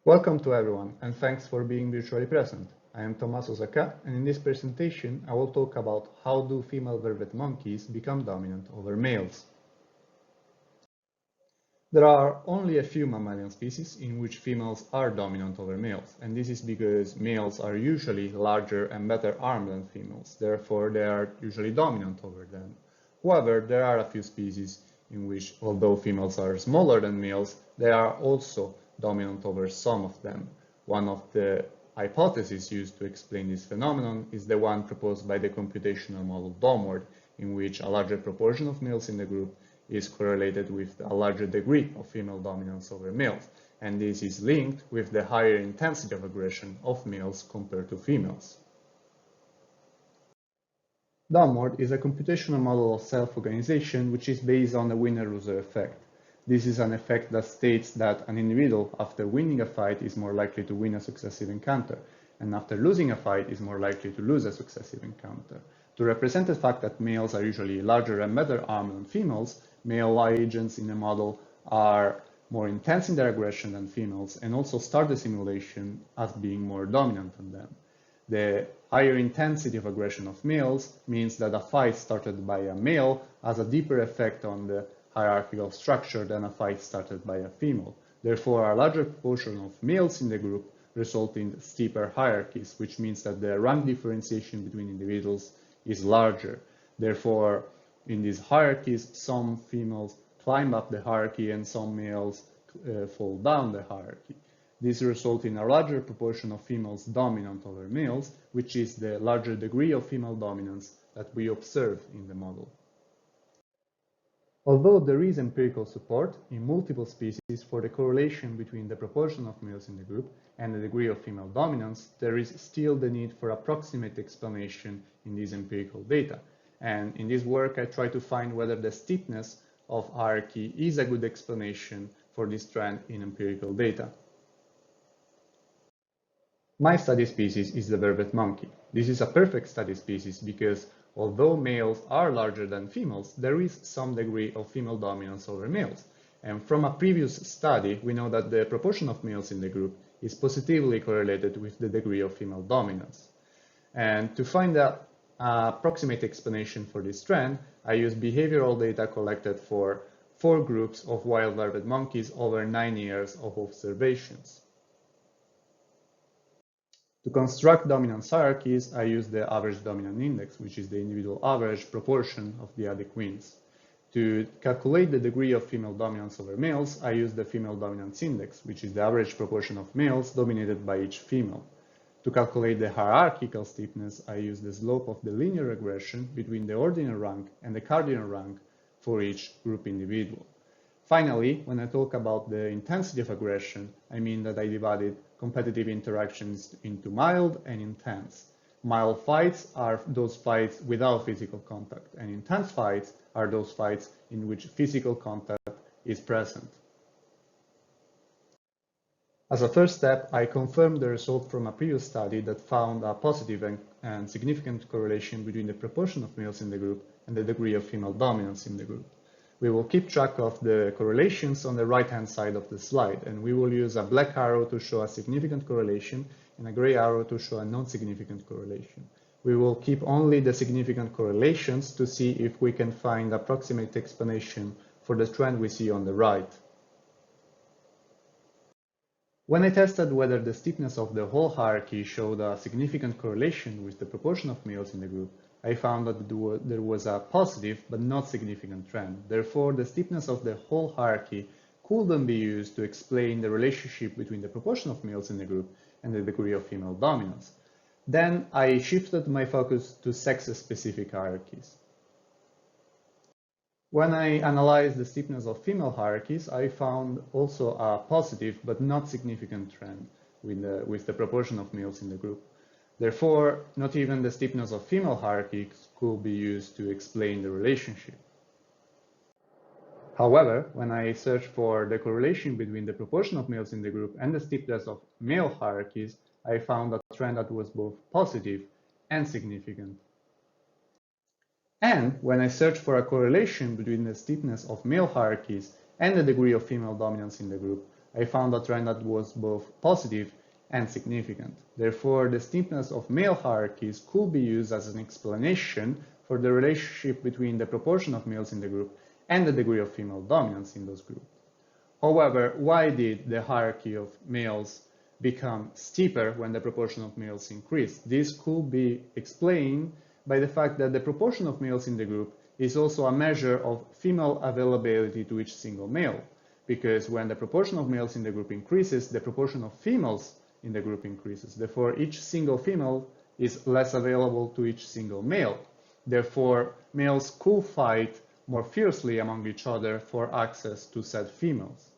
Welcome to everyone, and thanks for being virtually present. I am Tommaso Saccà, and in this presentation I will talk about how do female vervet monkeys become dominant over males. There are only a few mammalian species in which females are dominant over males, and this is because males are usually larger and better armed than females, therefore they are usually dominant over them. However, there are a few species in which, although females are smaller than males, they are also dominant over some of them. One of the hypotheses used to explain this phenomenon is the one proposed by the computational model DOMWORD, in which a larger proportion of males in the group is correlated with a larger degree of female dominance over males, and this is linked with the higher intensity of aggression of males compared to females. DOMWORD is a computational model of self-organization which is based on the winner-loser effect. This is an effect that states that an individual, after winning a fight, is more likely to win a successive encounter, and after losing a fight is more likely to lose a successive encounter. To represent the fact that males are usually larger and better armed than females, male agents in the model are more intense in their aggression than females, and also start the simulation as being more dominant than them. The higher intensity of aggression of males means that a fight started by a male has a deeper effect on the hierarchical structure than a fight started by a female. Therefore, a larger proportion of males in the group result in steeper hierarchies, which means that the rank differentiation between individuals is larger. Therefore, in these hierarchies, some females climb up the hierarchy and some males fall down the hierarchy. This results in a larger proportion of females dominant over males, which is the larger degree of female dominance that we observe in the model. Although there is empirical support in multiple species for the correlation between the proportion of males in the group and the degree of female dominance, there is still the need for approximate explanation in these empirical data. And in this work, I try to find whether the steepness of hierarchy is a good explanation for this trend in empirical data. My study species is the vervet monkey. This is a perfect study species because although males are larger than females, there is some degree of female dominance over males. And from a previous study, we know that the proportion of males in the group is positively correlated with the degree of female dominance. And to find an approximate explanation for this trend, I used behavioral data collected for 4 groups of wild vervet monkeys over 9 years of observations. To construct dominance hierarchies, I use the average dominant index, which is the individual average proportion of the adequines. To calculate the degree of female dominance over males, I use the female dominance index, which is the average proportion of males dominated by each female. To calculate the hierarchical steepness, I use the slope of the linear regression between the ordinal rank and the cardinal rank for each group individual. Finally, when I talk about the intensity of aggression, I mean that I divided competitive interactions into mild and intense. Mild fights are those fights without physical contact, and intense fights are those fights in which physical contact is present. As a first step, I confirmed the result from a previous study that found a positive and significant correlation between the proportion of males in the group and the degree of female dominance in the group. We will keep track of the correlations on the right-hand side of the slide, and we will use a black arrow to show a significant correlation and a gray arrow to show a non-significant correlation. We will keep only the significant correlations to see if we can find approximate explanation for the trend we see on the right. When I tested whether the steepness of the whole hierarchy showed a significant correlation with the proportion of males in the group, I found that there was a positive but not significant trend. Therefore, the steepness of the whole hierarchy couldn't be used to explain the relationship between the proportion of males in the group and the degree of female dominance. Then I shifted my focus to sex-specific hierarchies. When I analyzed the steepness of female hierarchies, I found also a positive but not significant trend with the proportion of males in the group. Therefore, not even the steepness of female hierarchies could be used to explain the relationship. However, when I searched for the correlation between the proportion of males in the group and the steepness of male hierarchies, I found a trend that was both positive and significant. And when I searched for a correlation between the steepness of male hierarchies and the degree of female dominance in the group, I found a trend that was both positive and significant. Therefore, the steepness of male hierarchies could be used as an explanation for the relationship between the proportion of males in the group and the degree of female dominance in those groups. However, why did the hierarchy of males become steeper when the proportion of males increased? This could be explained by the fact that the proportion of males in the group is also a measure of female availability to each single male, because when the proportion of males in the group increases, the proportion of females in the group increases. Therefore, each single female is less available to each single male. Therefore, males could fight more fiercely among each other for access to said females.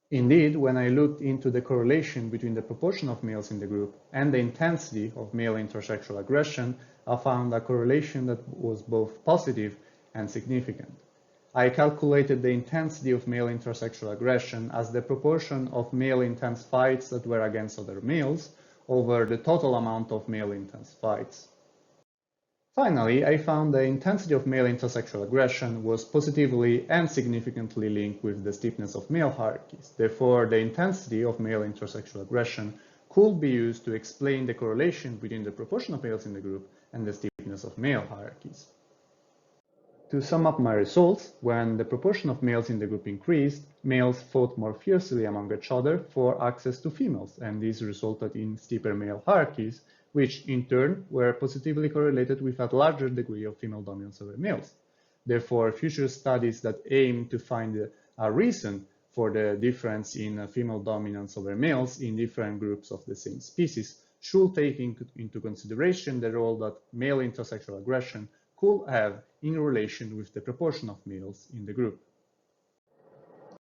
Indeed, when I looked into the correlation between the proportion of males in the group and the intensity of male intersexual aggression, I found a correlation that was both positive and significant. I calculated the intensity of male intersexual aggression as the proportion of male intense fights that were against other males over the total amount of male intense fights. Finally, I found the intensity of male intersexual aggression was positively and significantly linked with the steepness of male hierarchies. Therefore, the intensity of male intersexual aggression could be used to explain the correlation between the proportion of males in the group and the steepness of male hierarchies. To sum up my results, when the proportion of males in the group increased, males fought more fiercely among each other for access to females, and this resulted in steeper male hierarchies, which in turn were positively correlated with a larger degree of female dominance over males. Therefore, future studies that aim to find a reason for the difference in female dominance over males in different groups of the same species should take into consideration the role that male intersexual aggression could have in relation with the proportion of males in the group.